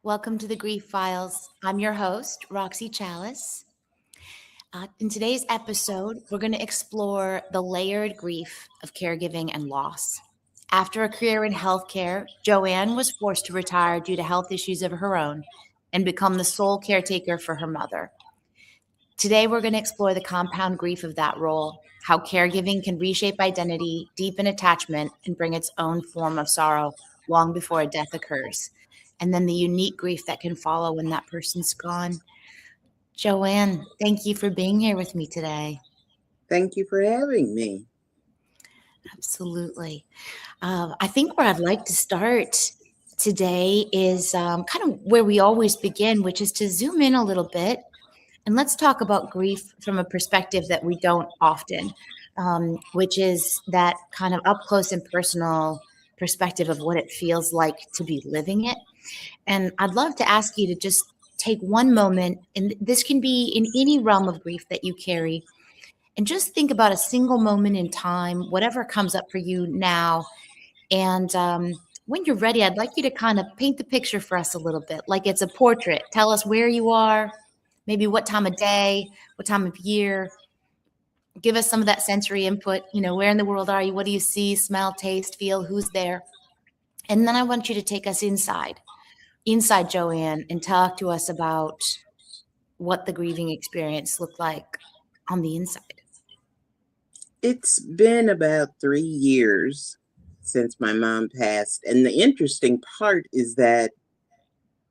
Welcome to the Grief Files. I'm your host, Roxy Chalice. In today's episode, we're going to explore the layered grief of caregiving and loss. After a career in healthcare, Joanne was forced to retire due to health issues of her own and become the sole caretaker for her mother. Today, we're going to explore the compound grief of that role, how caregiving can reshape identity, deepen attachment, and bring its own form of sorrow long before a death occurs, and then the unique grief that can follow when that person's gone. Joanne, thank you for being here with me today. Thank you for having me. Absolutely. I think where I'd like to start today is kind of where we always begin, which is to zoom in a little bit. And let's talk about grief from a perspective that we don't often, which is that kind of up close and personal perspective of what it feels like to be living it. And I'd love to ask you to just take one moment, and this can be in any realm of grief that you carry, and just think about a single moment in time, whatever comes up for you now. And when you're ready, I'd like you to kind of paint the picture for us a little bit, like it's a portrait. Tell us where you are, maybe what time of day, what time of year. Give us some of that sensory input. Where in the world are you? What do you see, smell, taste, feel? Who's there? And then I want you to take us inside Joanne, and talk to us about what the grieving experience looked like on the inside. It's been about 3 years since my mom passed. And the interesting part is that,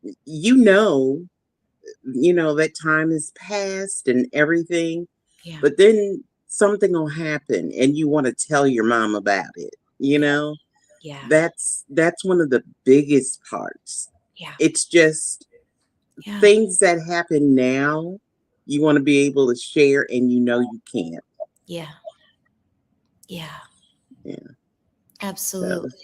that time has passed and everything, Yeah. but then something will happen and you want to tell your mom about it. Yeah. That's one of the biggest parts. Yeah. It's just things that happen now, you want to be able to share and you can't. Yeah. Yeah. Yeah. Absolutely. So,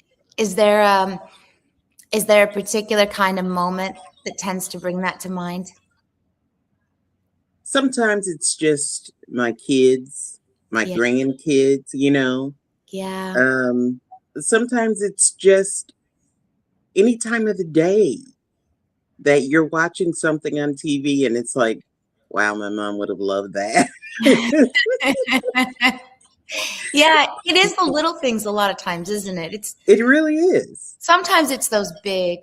is there a particular kind of moment that tends to bring that to mind? Sometimes it's just my kids, my grandkids, Yeah. Sometimes it's just any time of the day that you're watching something on TV and it's like, wow, my mom would have loved that. Yeah, it is the little things a lot of times, isn't it? It really is. Sometimes it's those big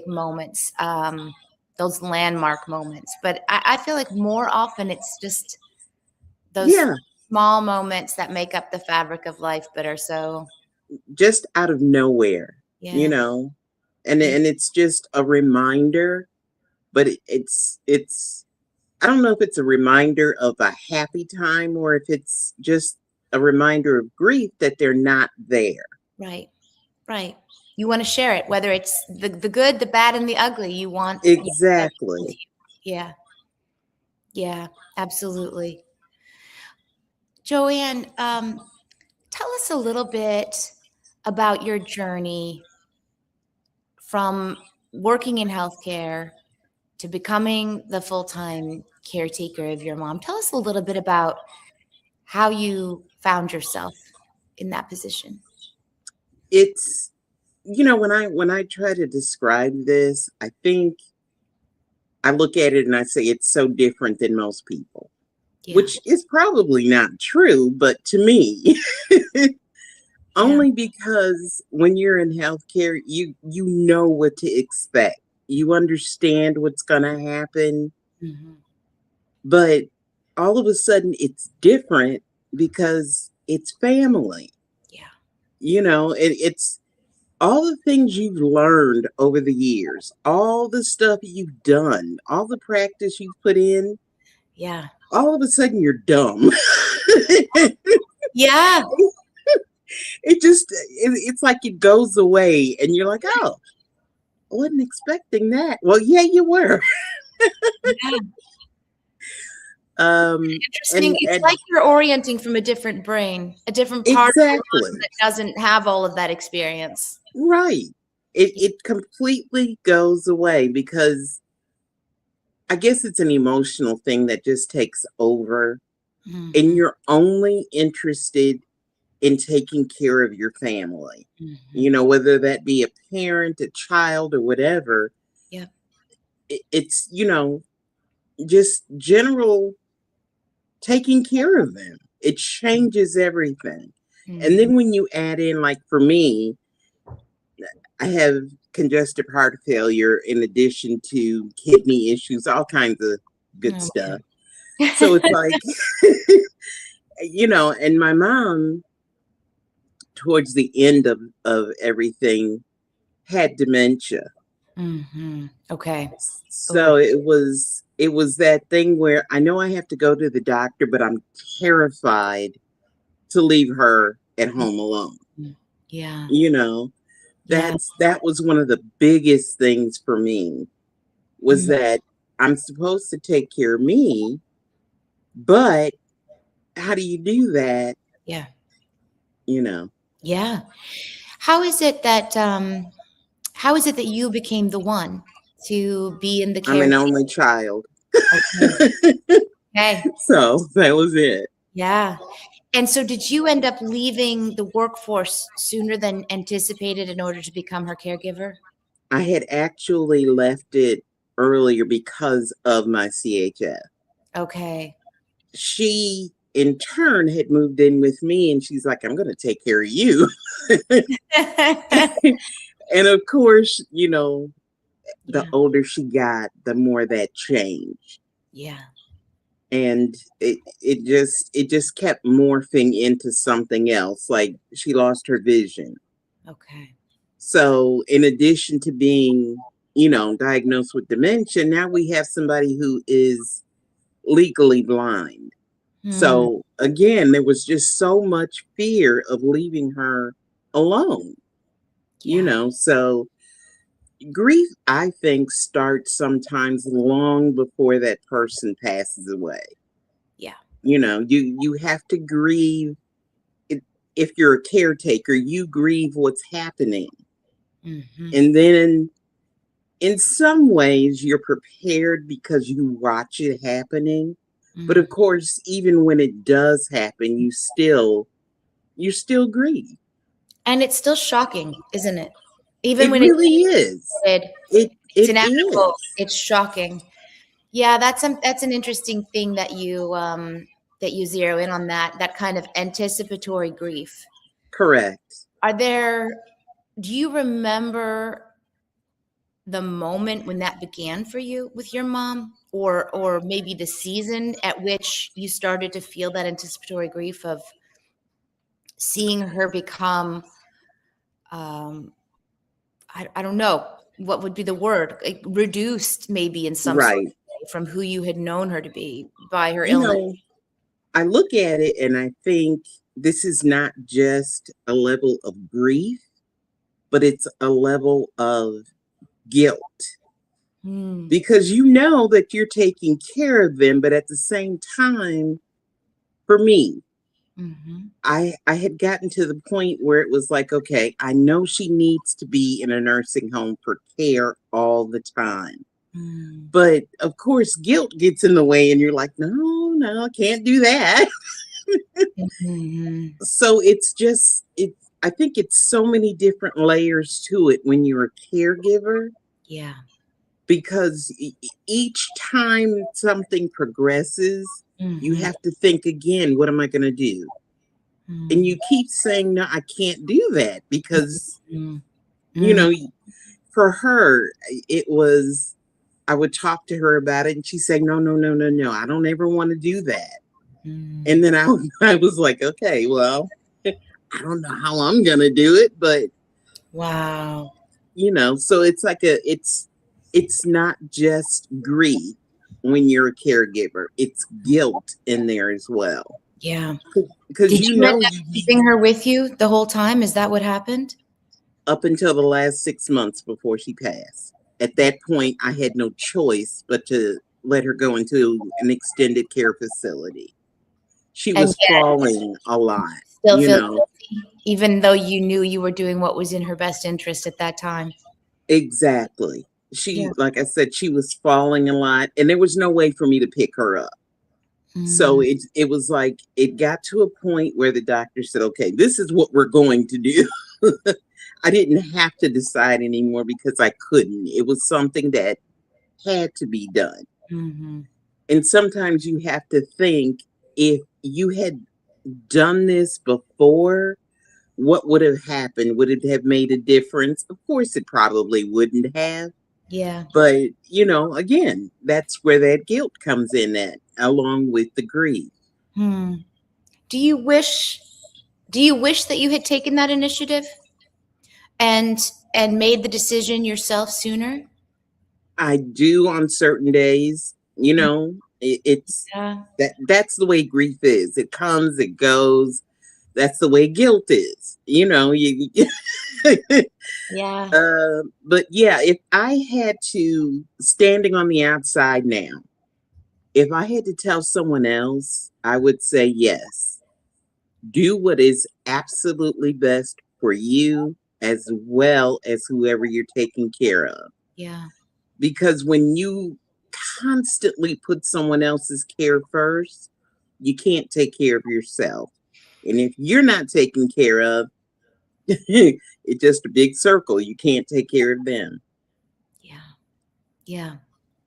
moments, those landmark moments. But I feel like more often it's just those small moments that make up the fabric of life, but are so just out of nowhere, and it's just a reminder. But it's I don't know if it's a reminder of a happy time or if it's just a reminder of grief that they're not there. Right. You want to share it, whether it's the good, the bad, and the ugly. You want exactly. Yeah, absolutely. Joanne, tell us a little bit about your journey from working in healthcare to becoming the full-time caretaker of your mom. Tell us a little bit about how you found yourself in that position. It's, when I try to describe this, I think I look at it and I say it's so different than most people, which is probably not true, but to me, only because when you're in healthcare, you know what to expect. You understand what's going to happen. Mm-hmm. But all of a sudden it's different because it's family. Yeah. It's all the things you've learned over the years, all the stuff you've done, all the practice you've put in. Yeah. All of a sudden you're dumb. Yeah. It's like it goes away and you're like, oh, I wasn't expecting that. Well, yeah, you were. Yeah. Interesting. It's like you're orienting from a different brain, a different part of the brain that doesn't have all of that experience. Right. It completely goes away because I guess it's an emotional thing that just takes over. And you're only interested in taking care of your family. Mhm. Whether that be a parent, a child, or whatever, Yep. it's, just general taking care of them. It changes everything. And Mhm. then when you add in, like for me, I have congestive heart failure in addition to kidney issues, all kinds of good Oh, stuff. So man. it's like, and my mom, towards the end of everything, had dementia. Mhm. Okay. Oh, So it was that thing where I know I have to go to the doctor, but I'm terrified to leave her at home alone. mhm. Yeah. You know, Yeah. that was one of the biggest things for me, was Mm, that I'm supposed to take care of me, but how do you do that? yeah. You know, Yeah. How is it that you became the one to be in the I'm care? an only child. Okay. Okay. So that was it. Yeah. And so did you end up leaving the workforce sooner than anticipated in order to become her caregiver? I had actually left it earlier because of my CHF. Okay. She, in turn, had moved in with me, and she's like, I'm going to take care of you. And of course, the Yeah. older she got, the more that changed. Yeah. And it just kept morphing into something else. Like she lost her vision. Okay. So in addition to being, diagnosed with dementia, now we have somebody who is legally blind. Hmm. So again, there was just so much fear of leaving her alone, Yeah. So grief, I think, starts sometimes long before that person passes away. Yeah. You have to grieve. it- if you're a caretaker, you grieve what's happening. Hmm. And then in some ways you're prepared because you watch it happening. But of Hmm. course, even when it does happen, you still grieve. And it's still shocking, isn't it? Even It when it's really is. good, it's It inevitable. is. It's shocking. Yeah, that's an interesting thing that you zero in on, that kind of anticipatory grief. Correct. Are there Do you remember the moment when that began for you with your mom, or maybe the season at which you started to feel that anticipatory grief of seeing her become um I don't know what would be the word, like reduced maybe in some sort Right. of way from who you had known her to be by her You illness? know, I look at it and I think this is not just a level of grief, but it's a level of guilt, Hmm. because you know that you're taking care of them, but at the same time, for me, Mhm. I had gotten to the point where it was like, okay, I know she needs to be in a nursing home for care all the time. Mm. But of course, guilt gets in the way, and you're like, no, no, I can't do that. Mhm. So I think it's so many different layers to it when you're a caregiver, Yeah. because each time something progresses, you Mhm. have to think again, what am I going to do? And Mm. you keep saying, no, I can't do that, because, Mm. you Mm. know, for her, it was, I would talk to her about it and she'd say, no, no, no, no, no, I don't ever want to do that. Mm. And then I was like, okay, well, I don't know how I'm going to do it, but Wow. so it's like it's not just grief when you're a caregiver, it's guilt in there as well. Yeah. Because Did you end up you keeping her with you the whole time? Is that what happened? up until the last 6 months before she passed. At that point, I had no choice but to let her go into an extended care facility. She And was yet falling a lot, still you feel know. guilty, even though you knew you were doing what was in her best interest at that time? Exactly. Yeah. Like I said, she was falling a lot, and there was no way for me to pick her up. So Mm, it was like it got to a point where the doctor said, "Okay, this is what we're going to do." I didn't have to decide anymore because I couldn't. It was something that had to be done. mhm. And sometimes you have to think, if you had done this before, what would have happened? Would it have made a difference? Of course, it probably wouldn't have. Yeah. But, again, that's where that guilt comes in at, along with the grief. Hmm. Do you wish do you wish that you had taken that initiative and made the decision yourself sooner? I do on certain days, it's Yeah. that's the way grief is. It comes, it goes. That's the way guilt is. Yeah. But yeah, if I had to, standing on the outside now, if I had to tell someone else, I would say yes. Do what is absolutely best for you as well as whoever you're taking care of. Yeah. Because when you constantly put someone else's care first, you can't take care of yourself. And if you're not taken care of, it's just a big circle. You can't take care of them. Yeah. Yeah.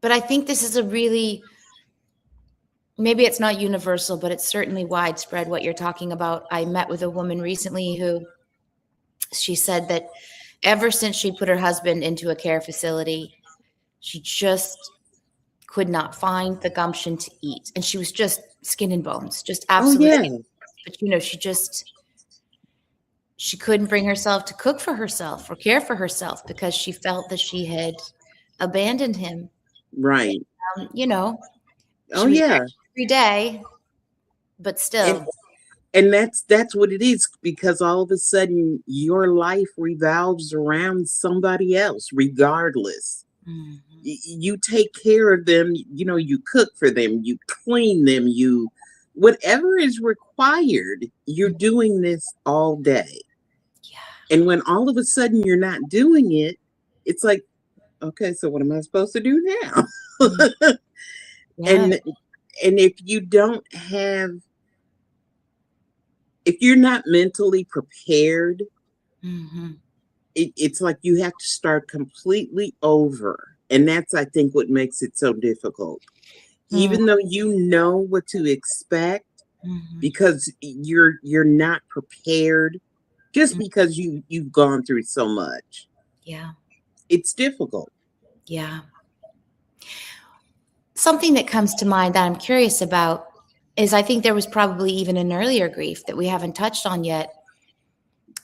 But I think this is a really, maybe it's not universal, but it's certainly widespread what you're talking about. I met with a woman recently who she said that ever since she put her husband into a care facility, she just could not find the gumption to eat. And she was just skin and bones, just Oh absolute yeah, skin. But she couldn't bring herself to cook for herself or care for herself because she felt that she had abandoned him. right. You know, Oh she was there yeah. every day, but And still. and that's what it is, because all of a sudden your life revolves around somebody else regardless. Mhm. You take care of them, you cook for them, you clean them, you whatever is required, you're doing this all day. Yeah. And when all of a sudden you're not doing it, it's like, okay, so what am I supposed to do now? Mm. Yeah. and and if you're not mentally prepared, Mhm. it's like you have to start completely over. And that's, I think, what makes it so difficult. Mm. Even though you know what to expect, Mhm. because you're not prepared, just Mm. because you've gone through so much. Yeah. It's difficult. Yeah. Something that comes to mind that I'm curious about is I think there was probably even an earlier grief that we haven't touched on yet,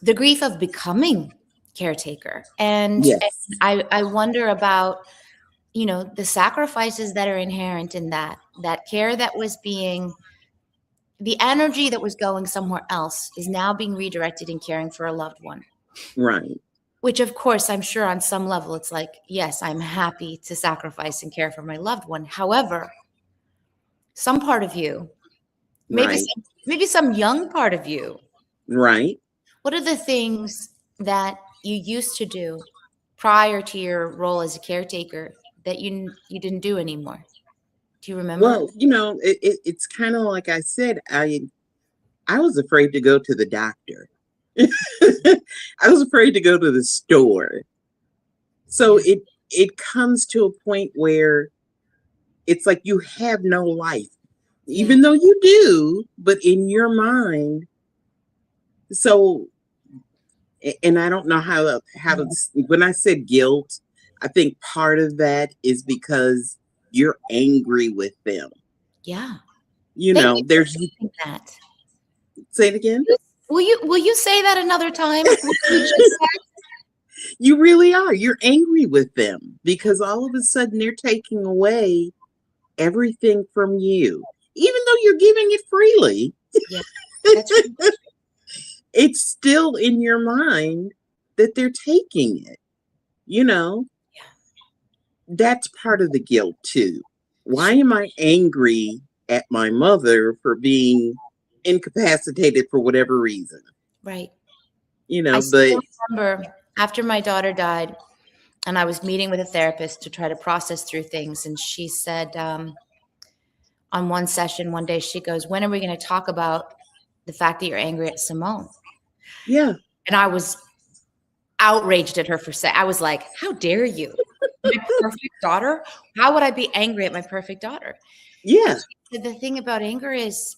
the grief of becoming caretaker. And Yes. I wonder about, the sacrifices that are inherent in that care that was being, the energy that was going somewhere else is now being redirected in caring for a loved one. Right. Which, of course, I'm sure on some level it's like, yes, I'm happy to sacrifice and care for my loved one. However, some part of you, maybe Right. some, maybe some young part of you, Right. what are the things that you used to do prior to your role as a caretaker that you didn't do anymore? Do you remember? Well, it's kind of like I said, I was afraid to go to the doctor. I was afraid to go to the store. So Yeah. it comes to a point where it's like you have no life, Yeah. even though you do, but in your mind. So, and I don't know how to, when I said guilt, I think part of that is because you're angry with them. Yeah. You Thank know, you for there's saying that. say it again. Will you say that another time? What you just said? You really are. You're angry with them because all of a sudden they're taking away everything from you, even though you're giving it freely. Yeah. That's right. It's still in your mind that they're taking it. You know, Yeah. that's part of the guilt too. Why Sure. am I angry at my mother for being incapacitated for whatever reason? Right. I But still remember after my daughter died, and I was meeting with a therapist to try to process through things, and she said, on one session one day, she goes, "When are we going to talk about the fact that you're angry at Simone?" Yeah. And I was outraged at her for saying, I was like, "How dare you? My perfect daughter? How would I be angry at my perfect daughter?" And Yeah. she said, "The thing about anger is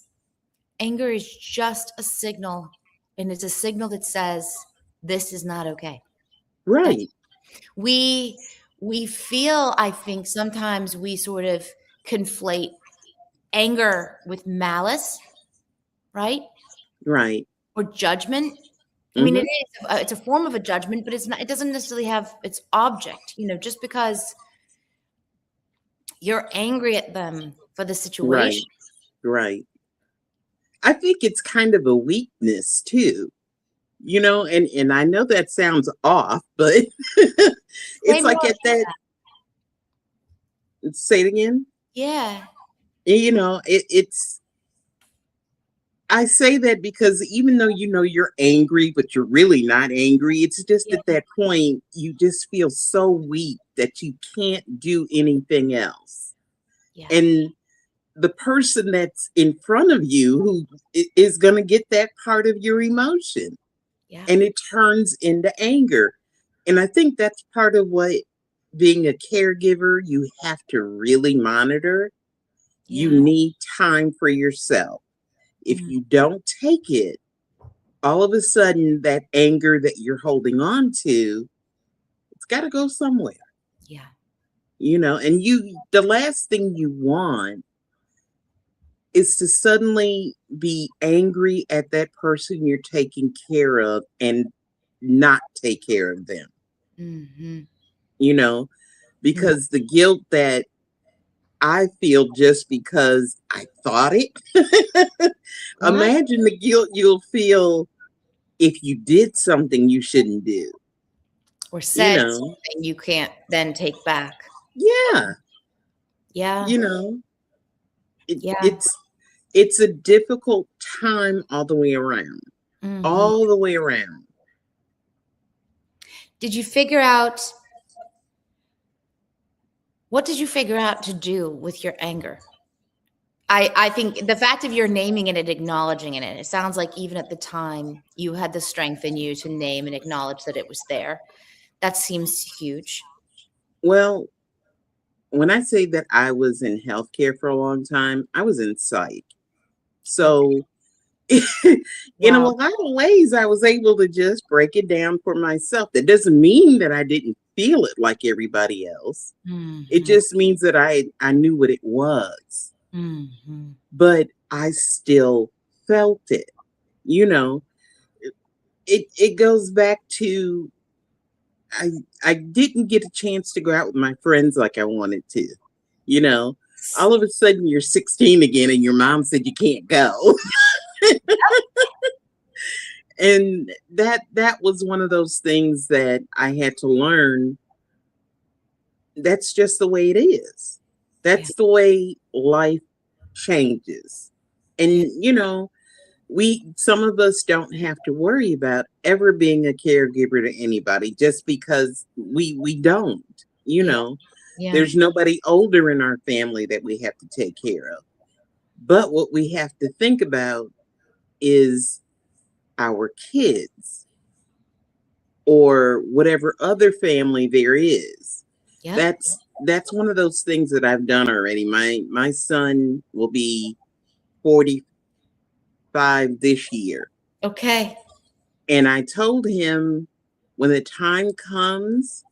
just a signal, and it's a signal that says this is not okay." That's Right. we feel, I think sometimes we sort of conflate anger with malice, right? Right. Or judgment. I mean, Hmm. it's a form of a judgment, but it doesn't necessarily have its object, just because you're angry at them for the Right. situation. Right. I think it's kind of a weakness too, and I know that sounds off, but Say it's more like at about that, that. say it again. Yeah. It's I say that because even though you're angry, but you're really not angry, it's just Yeah. at that point you just feel so weak that you can't do anything else. Yeah. And the person that's in front of you who is going to get that part of your emotion, Yeah. and it turns into anger. And I think that's part of what being a caregiver you have to really monitor. You Yeah. need time for yourself. If Mm. you don't take it, all of a sudden that anger that you're holding on to, it's got to go somewhere. Yeah. And the last thing you want is to suddenly be angry at that person you're taking care of and not take care of them, Mm-hmm. you know, Yeah. because the guilt that I feel just because I thought it, What? imagine the guilt you'll feel if you did something you shouldn't do, Or you said know? something you can't then take back. Yeah, Yeah. you know, it, Yeah. it's it's a difficult time all the way around, Hmm. all the way around. Did you figure out what did you figure out to do with your anger? I think the fact of your naming it and acknowledging it sounds like even at the time you had the strength in you to name and acknowledge that it was there. That seems huge. Well, when I say that I was in healthcare for a long time, I was in psych. Okay. So, in a Wow. lot of ways, I was able to just break it down for myself. That doesn't mean that I didn't feel it like everybody else. It Mhm. just means that I knew what it was, Mhm. but I still felt it. You know, it goes back to I I didn't get a chance to go out with my friends like I wanted to. You know, all of a sudden you're 16 again and your mom said you can't go. And that was one of those things that I had to learn. That's just the way it is. Yeah. That's the way life changes. Yeah. And we some of us don't have to worry about ever being a caregiver to anybody just because we don't. You Yeah. know, Yeah. there's nobody older in our family that we have to take care of. But what we have to think about is our kids or whatever other family there is. Yep. That's one of those things that I've done already. My son will be 45 this year. Okay. And I told him when the time comes,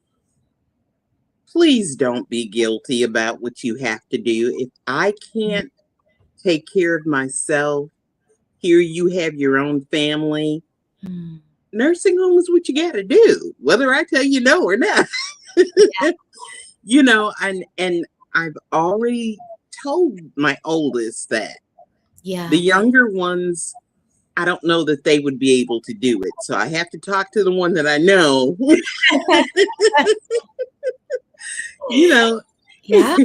please don't be guilty about what you have to do. If I Mm. can't take care of myself, here you have your own family. Mm. Nursing home is what you got to do, whether I tell you no or not. And I've already told my oldest that. The Yeah. younger ones, I don't know that they would be able to do it. So I have to talk to the one that I know. you know, Yeah.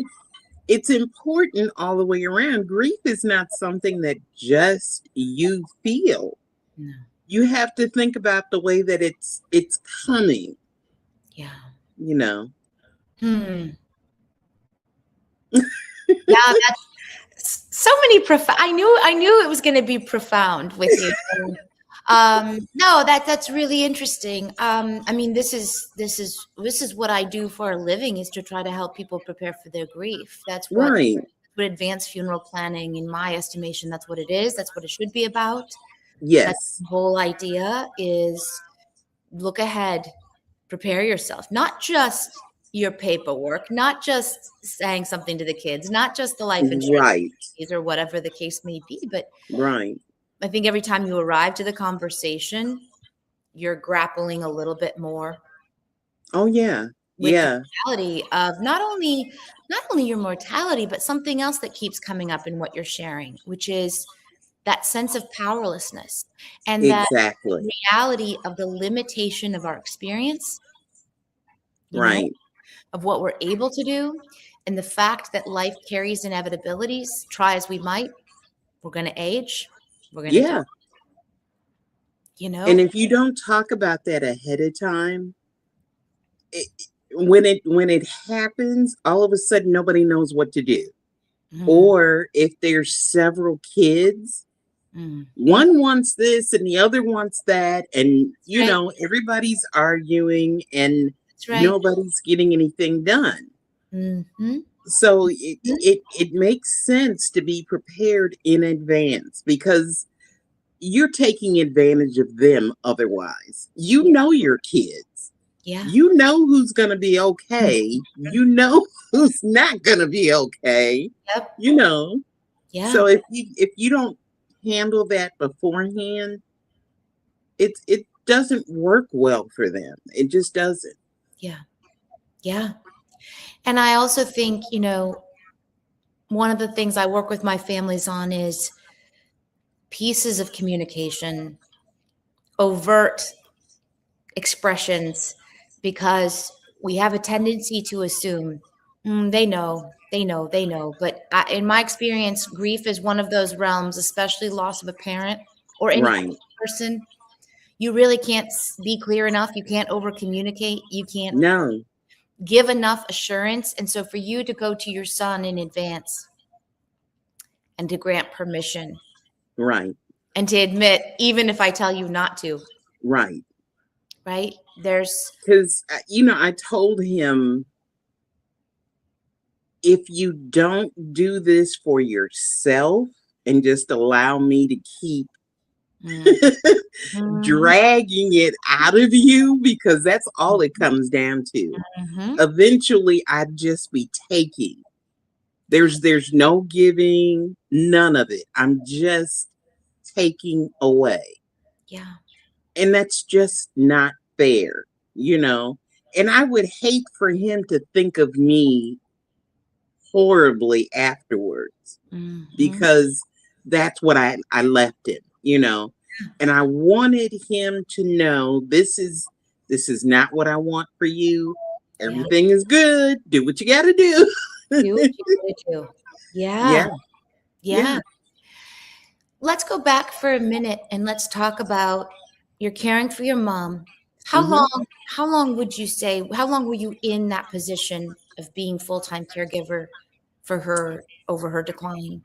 it's important all the way around. Grief is not something that just you feel. No. You have to think about the way that it's coming, Yeah. you know. Hmm. Yeah, So many profound. I knew it was going to be profound with you. No, that's really interesting. I mean, this is what I do for a living, is to try to help people prepare for their grief. That's what Right. advanced funeral planning, in my estimation, that's what it is. That's what it should be about. That's Yes. the whole idea, is look ahead, prepare yourself, not just your paperwork, not just saying something to the kids, not just the life insurance Right. or whatever the case may be. But Right. I think every time you arrive to the conversation, you're grappling a little bit more Oh yeah. with the Yeah. reality of not only your mortality, but something else that keeps coming up in what you're sharing, which is that sense of powerlessness and that Exactly. reality of the limitation of our experience, Right. of what we're able to do, and the fact that life carries inevitabilities. Try as we might, we're going to age, we're going to die, Yeah. you And know? if you don't talk about that ahead of time, it, when it happens, all of a sudden nobody knows what to do. Mm, Or if there's several kids, mm. one wants this and the other wants that, and That's right. everybody's arguing and That's right. nobody's getting anything done. Mm-hmm. So it makes sense to be prepared in advance, because you're taking advantage of them otherwise. You Yeah. know your kids. Yeah. You know who's going to be okay. Mhm. You know who's not going to be okay. Yep. You know. Yeah. So if you don't handle that beforehand, it doesn't work well for them. It just doesn't. Yeah. Yeah. And I also think, one of the things I work with my families on is pieces of communication, overt expressions, because we have a tendency to assume, they know, they know, they know. But in my experience, grief is one of those realms, especially loss of a parent or any Right. person. You really can't be clear enough. You can't over communicate. You can't No. give enough assurance. And so for you to go to your son in advance and to grant permission Right. and to admit, even if I tell you not to, Right. right? There's, Because I told him, if you don't do this for yourself and just allow me to keep mm, mhm, dragging it out of you, because that's all it comes down to. mhm. Eventually, I'd just be taking. There's no giving, none of it. I'm just taking away. Yeah. And that's just not fair, you know. And I would hate for him to think of me horribly afterwards, Mhm. because that's what I left him. And I wanted him to know, this is not what I want for you. Yeah. Everything is good. Do what you got to do. Do what you gotta do. Yeah. Yeah. Yeah. Yeah. Let's go back for a minute and let's talk about, you're caring for your mom. How Hmm. long, how long would you say, how long were you in that position of being full-time caregiver for her over her decline?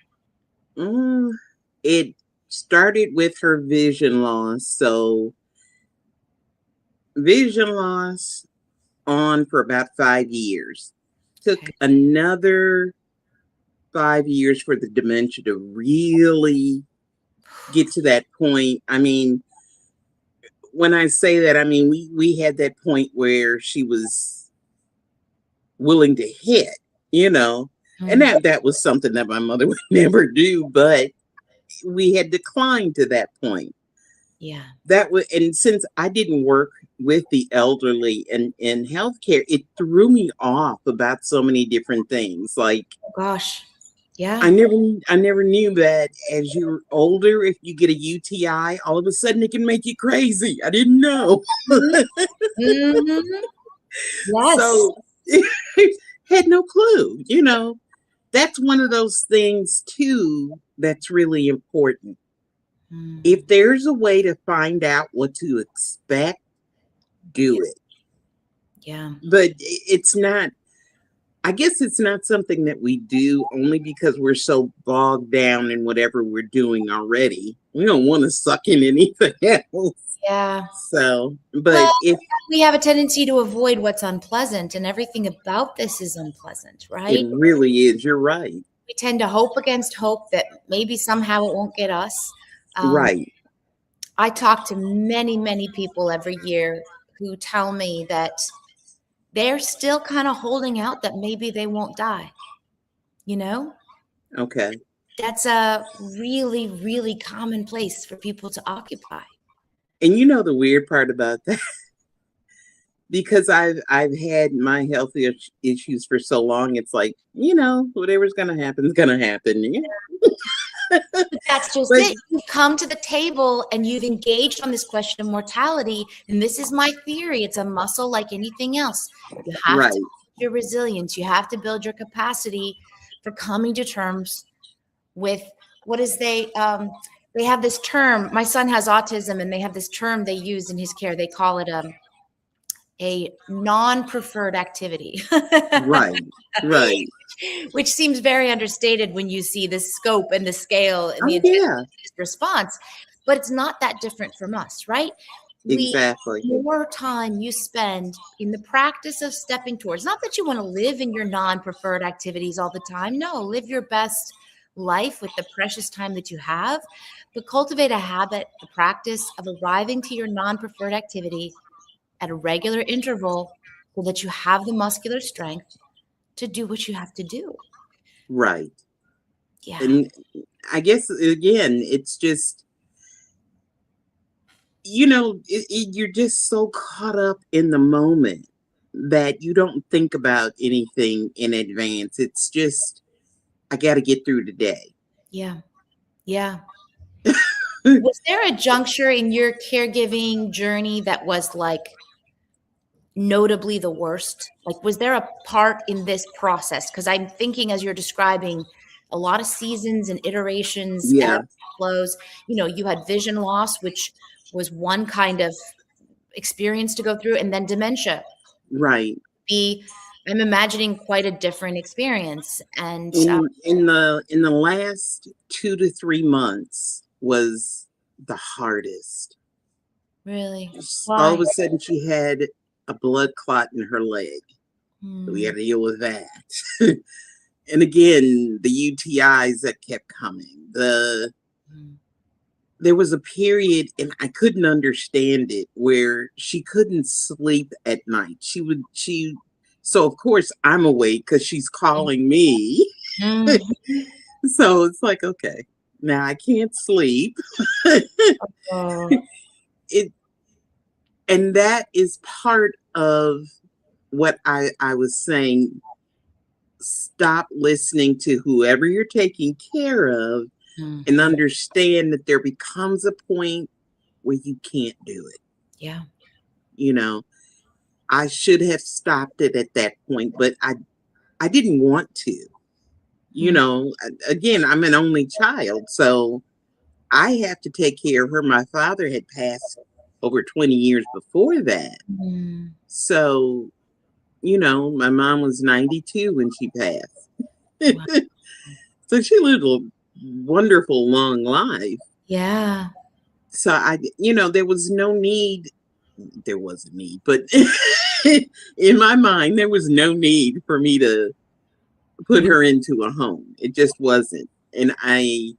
It started with her vision loss. So, vision loss on for about 5 years. Took Okay. another 5 years for the dementia to really get to that point. I mean, when I say that, I mean we had that point where she was willing to hit, and Mm, that was something that my mother would never do, but we had declined to that point. yeah. And since I didn't work with the elderly in healthcare, it threw me off about so many different things. Like, Oh gosh. I Yeah. never I never knew that as you're older, if you get a UTI, all of a sudden it can make you crazy. I didn't know. Mhm. Mhm. Yes. So had no clue. That's one of those things too that's really important. Mm, If there's a way to find out what to expect, yeah. do it. Yeah. But it's not, I guess it's not something that we do only because we're so bogged down in whatever we're doing already. We don't want to suck in anything else. Yeah. So, Well, but if we have a tendency to avoid what's unpleasant, and everything about this is unpleasant, it right? really is, you're right. We tend to hope against hope that maybe somehow it won't get us. Um, Right. I talk to many, many people every year who tell me that they're still kind of holding out that maybe they won't die. You know, Okay. that's a really, really common place for people to occupy. And you know the weird part about that, because I've had my health issues for so long, it's like, whatever's gonna happen is gonna happen. Yeah. But that's just But it. You've come to the table and you've engaged on this question of mortality. And this is my theory. It's a muscle like anything else. You have to right, build your resilience. You have to build your capacity for coming to terms with what is they have this term. My son has autism and they have this term they use in his care. They call it a non-preferred activity. right, right. Which seems very understated when you see the scope and the scale and the Oh intensity yeah, of his response. But it's not that different from us, right? We exactly. more time you spend in the practice of stepping towards, not that you want to live in your non-preferred activities all the time. No, live your best life with the precious time that you have, but cultivate a habit, a practice of arriving to your non-preferred activity at a regular interval so that you have the muscular strength to do what you have to do. Right. Yeah. And I guess again, it's just, you're just so caught up in the moment that you don't think about anything in advance. It's just, I got to get through today. Yeah. Yeah. Was there a juncture in your caregiving journey that was like notably the worst? Like, was there a part in this process? Because I'm thinking as you're describing a lot of seasons and iterations, ebbs Yeah, and flows. You had vision loss, which was one kind of experience to go through, and then dementia. right. Be, I'm imagining quite a different experience. And In the last 2 to 3 months was the hardest. really, All of why? a sudden, she had a blood clot in her leg. We Hmm. had to deal with that. And again, the UTIs that kept coming. There was a period, and I couldn't understand it, where she couldn't sleep at night. So of course I'm awake because she's calling me. Mhm. So it's like, okay, now I can't sleep. Oh, It and that is part of what I was saying. Stop listening to whoever you're taking care of and mhm. understand that there becomes a point where you can't do it. Yeah. You know, I should have stopped it at that point, but I didn't want to. Hmm. Again, I'm an only child, so I have to take care of her. My father had passed over 20 years before that. Mm. So, my mom was 92 when she passed. Wow. So she lived a wonderful long life. Yeah. So there was no need. There was a need, but in my mind, there was no need for me to put Mhm. her into a home. It just wasn't. And I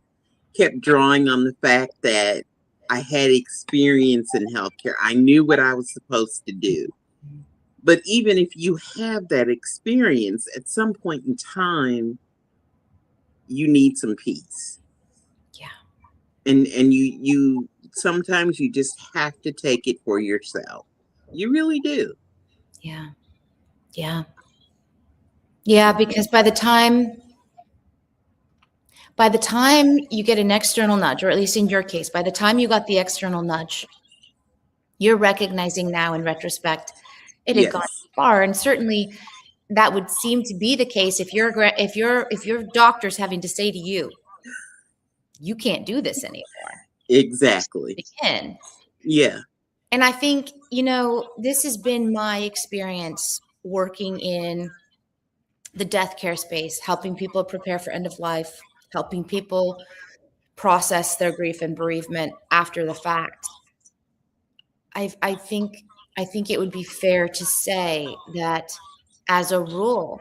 kept drawing on the fact that I had experience in healthcare. I knew what I was supposed to do. But even if you have that experience, at some point in time, you need some peace. Yeah. And you sometimes you just have to take it for yourself. You really do. Yeah. Yeah. Yeah. Because by the time you get an external nudge, or at least in your case, by the time you got the external nudge, you're recognizing now in retrospect, it had gone Yes. too far. And certainly that would seem to be the case if your doctor's having to say to you, you can't do this anymore. Exactly. Again. Yeah. And I think, this has been my experience working in the death care space, helping people prepare for end of life, helping people process their grief and bereavement after the fact. I think it would be fair to say that as a rule,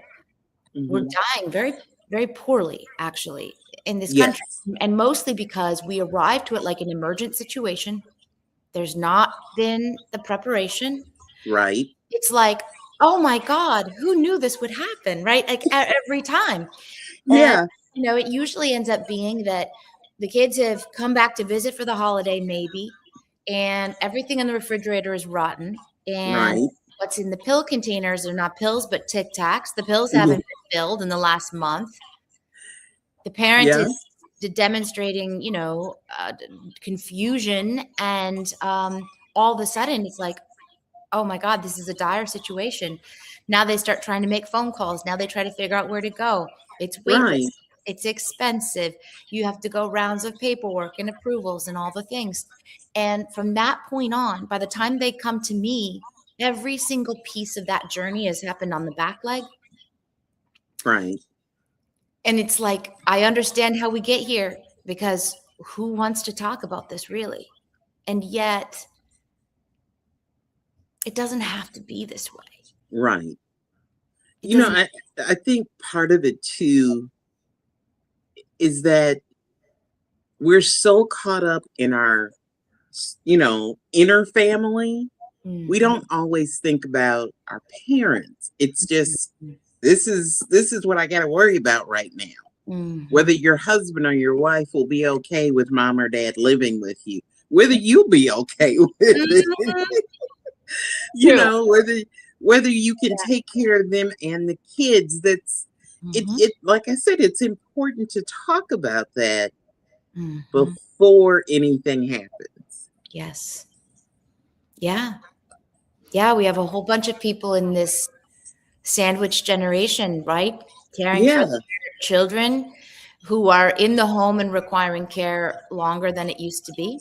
we're Hmm. dying very, very poorly, actually, in this country. Yes. And mostly because we arrived to it like an emergent situation. There's not been the preparation. Right. It's like, oh my God, who knew this would happen? Right? Like every time. And, Yeah. it usually ends up being that the kids have come back to visit for the holiday, maybe, and everything in the refrigerator is rotten. And Right. what's in the pill containers are not pills, but Tic Tacs. The pills haven't Mhm. been filled in the last month. The parent Yeah. is demonstrating, confusion. And all of a sudden, it's like, oh my God, this is a dire situation. Now they start trying to make phone calls. Now they try to figure out where to go. It's Right. waitlist. It's expensive. You have to go rounds of paperwork and approvals and all the things. And from that point on, by the time they come to me, every single piece of that journey has happened on the back leg. Right. And it's like, I understand how we get here, because who wants to talk about this really? And yet, it doesn't have to be this way. Right. It You know, doesn't. I think part of it too is that we're so caught up in our, inner family. We Mhm. don't always think about our parents. It's just Mhm. this is what I got to worry about right now. Whether Mhm. your husband or your wife will be okay with mom or dad living with you, whether you'll be okay with it, Mhm. you True. know, whether you can take care of them and the kids. That's it. Mhm. It like I said, it's important to talk about that Mhm. before anything happens. Yes. Yeah. Yeah, we have a whole bunch of people in this sandwich generation, right? Caring for Yeah. their children who are in the home and requiring care longer than it used to be,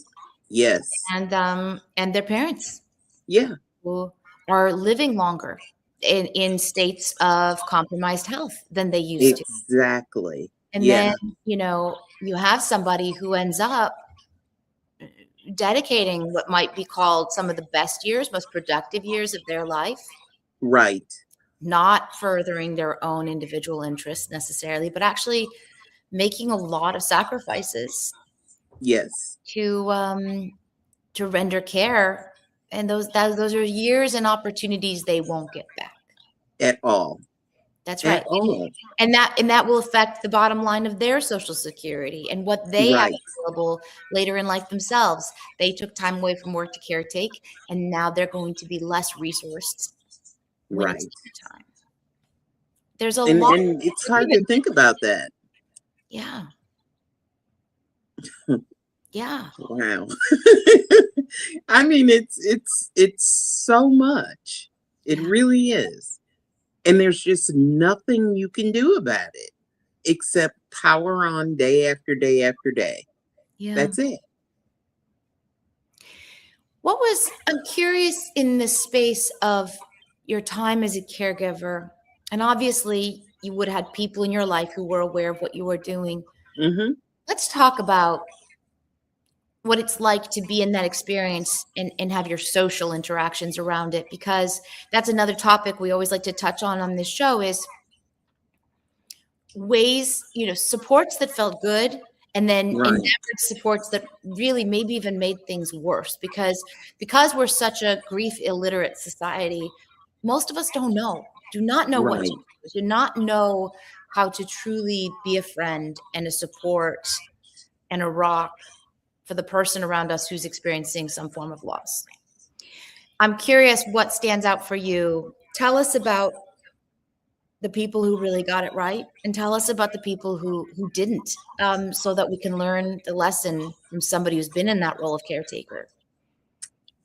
Yes. and their parents Yeah. who are living longer in states of compromised health than they used to. Exactly. And then, Yeah. you have somebody who ends up dedicating what might be called some of the best years, most productive years of their life, Right. not furthering their own individual interests necessarily, but actually making a lot of sacrifices Yes. to render care. And those are years and opportunities they won't get back. At all. That's At right. all. And that will affect the bottom line of their Social Security and what they have Right. available later in life themselves. They took time away from work to caretake, and now they're going to be less resourced when it's Right. time. There's a And lot and it's of hard to think about that. yeah. Yeah. Wow. I mean, it's so much. It Yeah. really is. And there's just nothing you can do about it except power on day after day after day. Yeah. That's it. I'm curious in the space of your time as a caregiver, and obviously you would have had people in your life who were aware of what you were doing. Hmm. Let's talk about what it's like to be in that experience and have your social interactions around it, because that's another topic we always like to touch on this show is ways, supports that felt good, and then Right. endeavored supports that really maybe even made things worse, because we're such a grief illiterate society. Most of us do not know what to Right. do, do not know how to truly be a friend and a support and a rock for the person around us who's experiencing some form of loss. I'm curious what stands out for you. Tell us about the people who really got it right, and tell us about the people who didn't, so that we can learn the lesson from somebody who's been in that role of caretaker.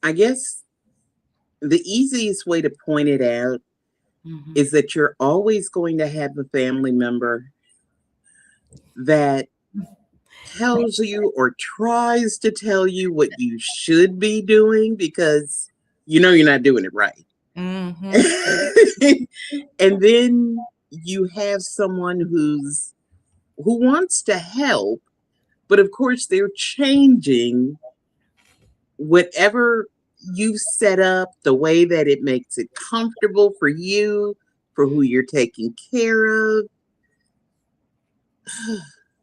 I guess the easiest way to point it out Mhm. is that you're always going to have a family member that tells you or tries to tell you what you should be doing because you're not doing it right. Mhm. And then you have someone who wants to help, but of course they're changing whatever you set up, the way that it makes it comfortable for you, for who you're taking care of.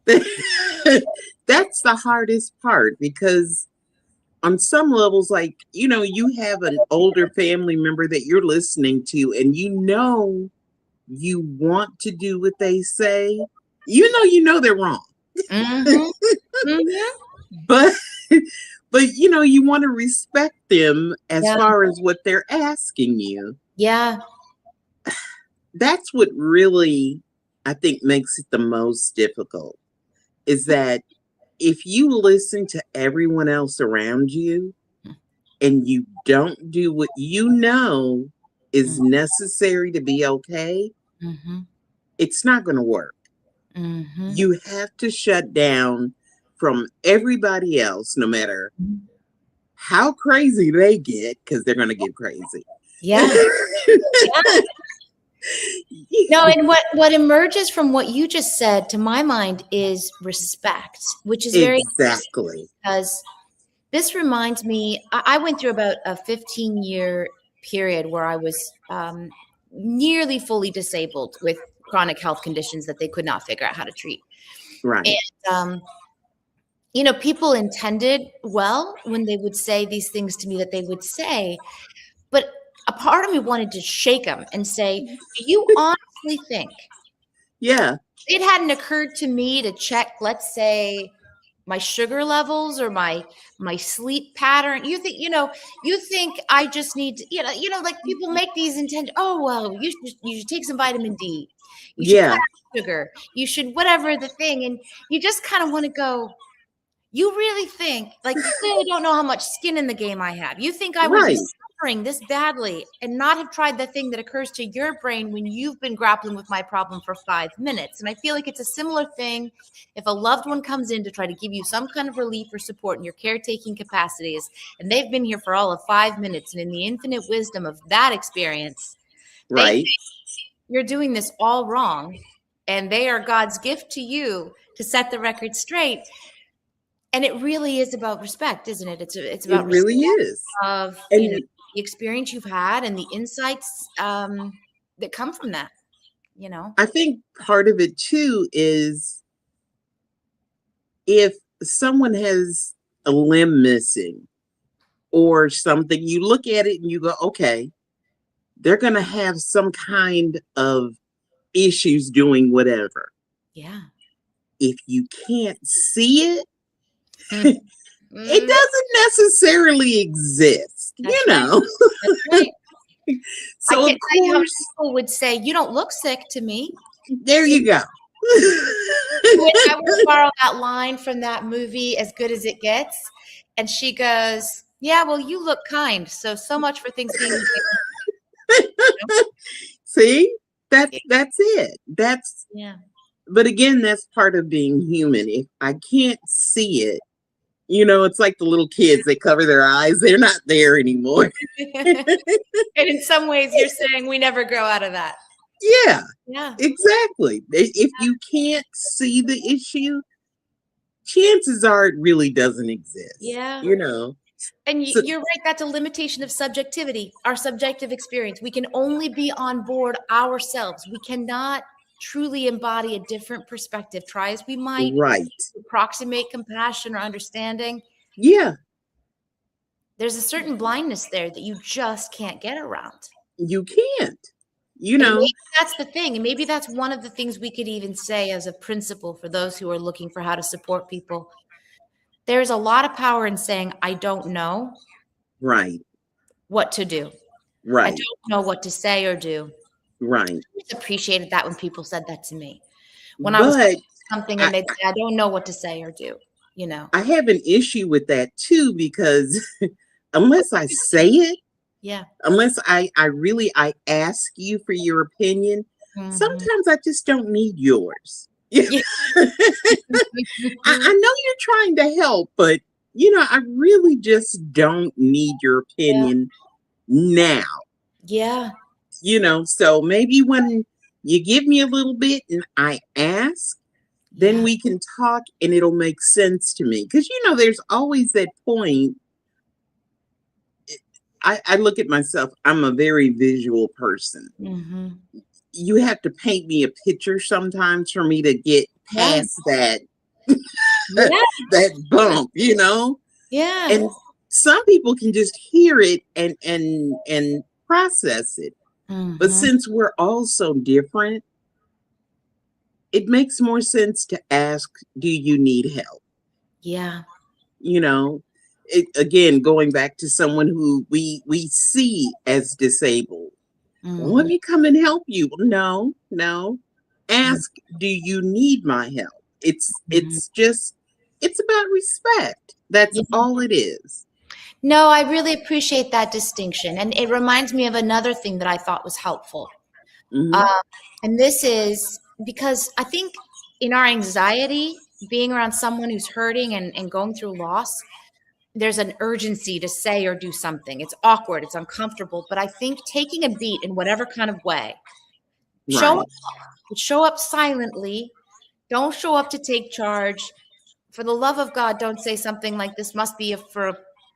That's the hardest part, because on some levels, like, you have an older family member that you're listening to, and you want to do what they say, they're wrong. Mm-hmm. Mm-hmm. But you want to respect them as Yeah. far as what they're asking you. Yeah. That's what really, I think, makes it the most difficult, is that if you listen to everyone else around you and you don't do what you know is necessary to be okay, Mm-hmm. it's not going to work. Mm-hmm. You have to shut down from everybody else, no matter how crazy they get, because they're going to get crazy. Yeah. Yeah. No, and what emerges from what you just said, to my mind, is respect, which is very interesting, Exactly. because this reminds me, I went through about a 15-year period where I was nearly fully disabled with chronic health conditions that they could not figure out how to treat. Right. And, people intended well when they would say these things to me that they would say, but a part of me wanted to shake them and say, do you honestly think Yeah. it hadn't occurred to me to check, let's say, my sugar levels or my sleep pattern? You think I just need to, like, people make these intent, oh, well, you should take some vitamin D. You should cut Yeah. out sugar. You should whatever the thing. And you just kind of want to go, you really think, like, you clearly don't know how much skin in the game I have. You think I would be Right. suffering this badly and not have tried the thing that occurs to your brain when you've been grappling with my problem for 5 minutes. And I feel like it's a similar thing if a loved one comes in to try to give you some kind of relief or support in your caretaking capacities, and they've been here for all of 5 minutes, and in the infinite wisdom of that experience, they Right. think you're doing this all wrong, and they are God's gift to you to set the record straight. And it really is about respect, isn't it? It's It about really respect is. of, And the experience you've had and the insights that come from that, I think part of it too is, if someone has a limb missing or something, you look at it and you go, okay, they're going to have some kind of issues doing whatever. Yeah. If you can't see it, Mm. it doesn't necessarily exist, That's right. That's right. I So, of can't tell you how many course, people would say, you don't look sick to me. there you go. I would borrow that line from that movie, As Good as It Gets. And she goes, yeah, well, you look kind. So much for things being. See, that's it. Yeah. But again, that's part of being human. If I can't see it, it's like the little kids, they cover their eyes, they're not there anymore. And in some ways, you're saying we never grow out of that. Yeah, Yeah. exactly. If you can't see the issue, chances are it really doesn't exist. Yeah. And So, you're right. That's a limitation of subjectivity, our subjective experience. We can only be on board ourselves. We cannot truly embody a different perspective. Try as we might right. to approximate compassion or understanding. Yeah, There's a certain blindness there that you just can't get around. you can't. And maybe that's the thing. And maybe that's one of the things we could even say as a principle for those who are looking for how to support people. There's a lot of power in saying, I don't know Right. what to do. I Right. don't know what to say or do. Right. I just appreciated that when people said that to me. When I was doing something and they'd say, I don't know what to say or do, I have an issue with that too, because unless I say it, Yeah. unless I ask you for your opinion, Mhm. sometimes I just don't need yours. Yeah. I know you're trying to help, but I really just don't need your opinion now. Yeah. So maybe when You give me a little bit and I ask, then Yeah. we can talk and it'll make sense to me. Because, there's always that point. I look at myself, I'm a very visual person. Mhm. You have to paint me a picture sometimes for me to get Yeah. past that Yeah. that bump. Yeah. And some people can just hear it and process it. But Mhm. since we're all so different, it makes more sense to ask, do you need help? Yeah. You know, again, going back to someone who we see as disabled. Well, let Mhm. me come and help you. No, no. Mhm. Ask, do you need my help? It's Mhm. it's just it's about respect. That's Yeah. all it is. No, I really appreciate that distinction, and it reminds me of another thing that I thought was helpful. Um, Hmm. and this is because I think in our anxiety, being around someone who's hurting and going through loss, there's an urgency to say or do something. It's awkward, it's uncomfortable, but I think taking a beat in whatever kind of way, show Right. show up silently. Don't show up to take charge. For the love of God, don't say something like this must be for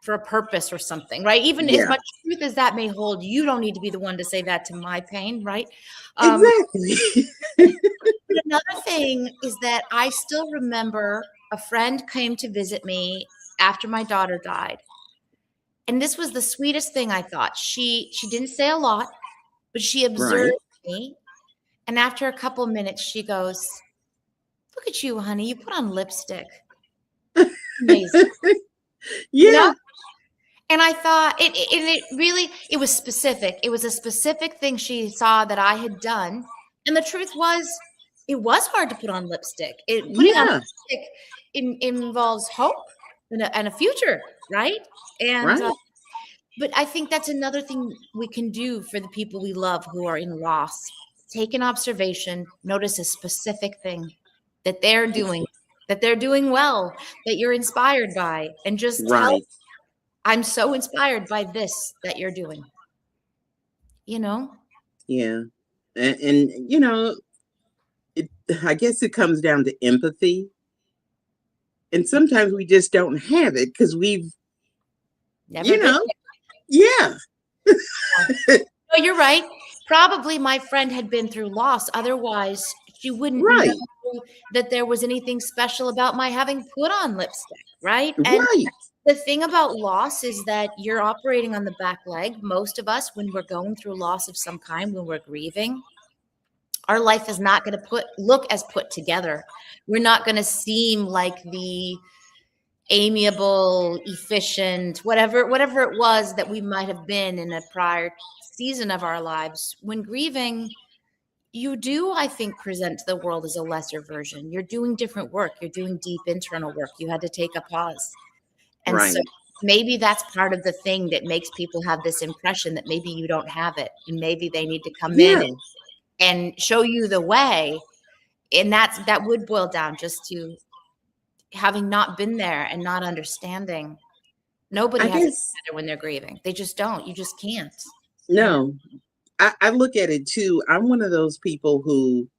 a purpose or something, right? Even as Yeah. much truth as that may hold, you don't need to be the one to say that to my pain, right? Um, Exactly. but another thing is that I still remember a friend came to visit me after my daughter died. And this was the sweetest thing I thought. She didn't say a lot, but she observed Right. me. And after a couple minutes, she goes, "Look at you, honey. You put on lipstick. Amazing." You know? Yeah. And I thought it really it was specific. It was a specific thing she saw that I had done. And the truth was, it was hard to put on lipstick. Putting on Yeah. lipstick involves hope and a future, right? And Right. but I think that's another thing we can do for the people we love who are in loss. Take an observation, notice a specific thing that they're doing well, that you're inspired by, and just tell, Right. I'm so inspired by this that you're doing, you know? Yeah. And it, I guess it comes down to empathy. And Yeah, sometimes we just don't have it because we've, never you been know, yeah. there. No, you're right. Probably my friend had been through loss. Otherwise, she wouldn't know Right. that there was anything special about my having put on lipstick, right? And Right. the thing about loss is that you're operating on the back leg. Most of us, when we're going through loss of some kind, when we're grieving, our life is not going to look as put together. We're not going to seem like the amiable, efficient, whatever it was that we might have been in a prior season of our lives. When grieving, you do, I think, present to the world as a lesser version. You're doing different work. You're doing deep internal work. You had to take a pause. And so Right. maybe that's part of the thing that makes people have this impression that maybe you don't have it. And maybe they need to come in Yeah. and show you the way. And that would boil down just to having not been there and not understanding. Nobody I has it guess, together when they're grieving. They just don't. You just can't. You know? no, I look at it too. I'm one of those people who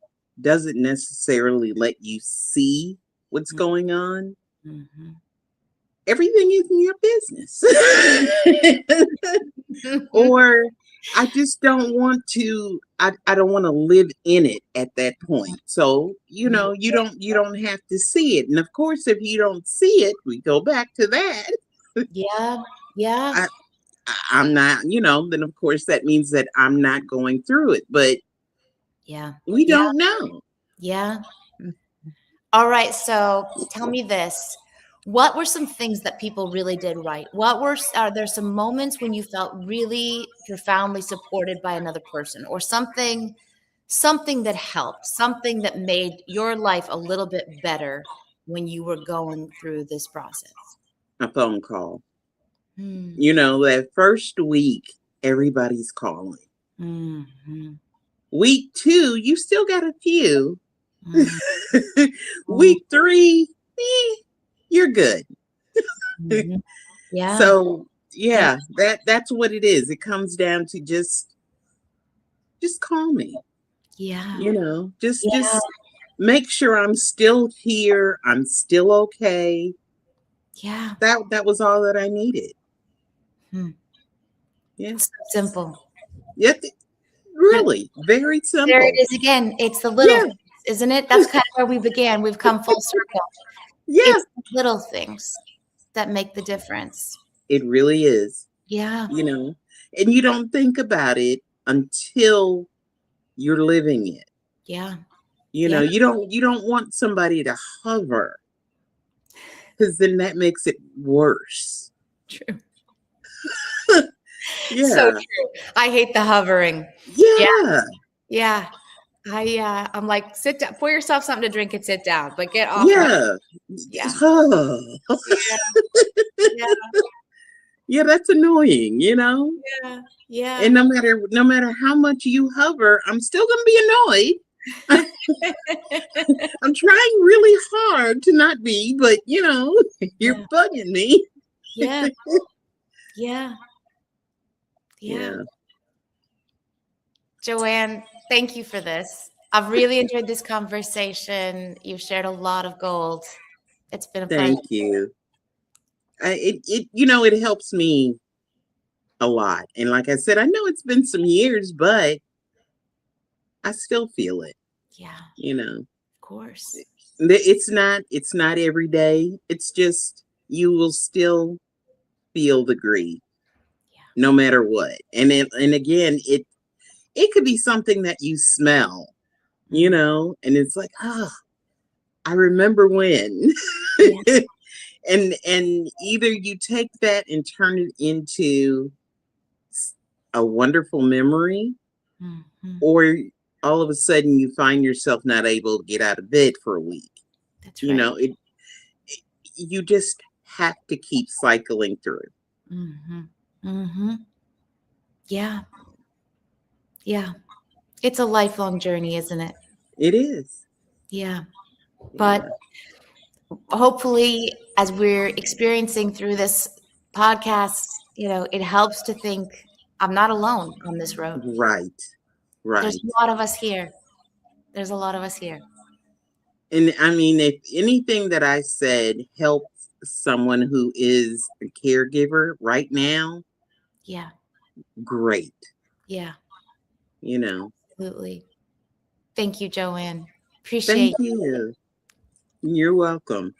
doesn't necessarily let you see what's going on. Mhm. Everything is in your business. Mhm. Or I just don't want to I don't want to live in it at that point. So, you don't have to see it. And of course, if you don't see it, we go back to that. Yeah. Yeah. I, I'm not, then of course that means that I'm not going through it, but Yeah. we Yeah. don't know. Yeah. Mm. All right. So tell me this. What were some things that people really did right? Are there some moments when you felt really profoundly supported by another person or something that helped, something that made your life a little bit better when you were going through this process? A phone call. Hmm. That first week, everybody's calling. Mhm. Week 2, you still got a few. Mhm. Week 3, you're good. Mhm. Yeah. So Yeah. yeah, that's what it is. It comes down to just call me. Yeah. You know, Yeah. just make sure I'm still here. I'm still okay. Yeah. That was all that I needed. Hmm. Yeah. So simple. Yeah. But Really, very there it simple. is again. It's the little Yeah. things, isn't it? That's kind of where we began. We've come full circle. Yeah. It's the little things that make the difference. It really is. Yeah. You know, and you don't think about it until you're living it. Yeah. You Yeah. know, you don't want somebody to hover because then that makes it worse. True. So Yeah. true. I hate the hovering. Yeah. Yeah. Yeah. I'm like, sit down, pour yourself something to drink and sit down, but get off my. Yeah. Yeah. Oh. Yeah. Yeah. Yeah, that's annoying, you know? Yeah. Yeah. And no matter how much you hover, I'm still gonna be annoyed. I'm trying really hard to not be, but you know, you're Yeah. bugging me. Yeah. Yeah. Yeah. Yeah. Joanne, thank you for this. I've really enjoyed this conversation. You've shared a lot of gold. It's been a pleasure. Thank you. It you know, it helps me a lot. And like I said, I know it's been some years, but I still feel it, Yeah, you know. of course. It's not every day. It's just you will still feel the grief Yeah. no matter what. And again, it could be something that you smell, you Mm. know, and it's like, oh, I remember when. Yeah. And either you take that and turn it into a wonderful memory, Mhm. or all of a sudden you find yourself not able to get out of bed for a week. That's You right. know, you just have to keep cycling through. Mhm. Mhm. Yeah. Yeah. It's a lifelong journey, isn't it? It is. Yeah. But Yeah. hopefully, as we're experiencing through this podcast, it helps to think I'm not alone on this road. Right. There's Right. a lot of us here. There's a lot of us here. And I mean, if anything that I said helps someone who is a caregiver right now, Yeah. great. Yeah. You know, Absolutely. Thank you, Joanne. thank Appreciate you. you. You're welcome.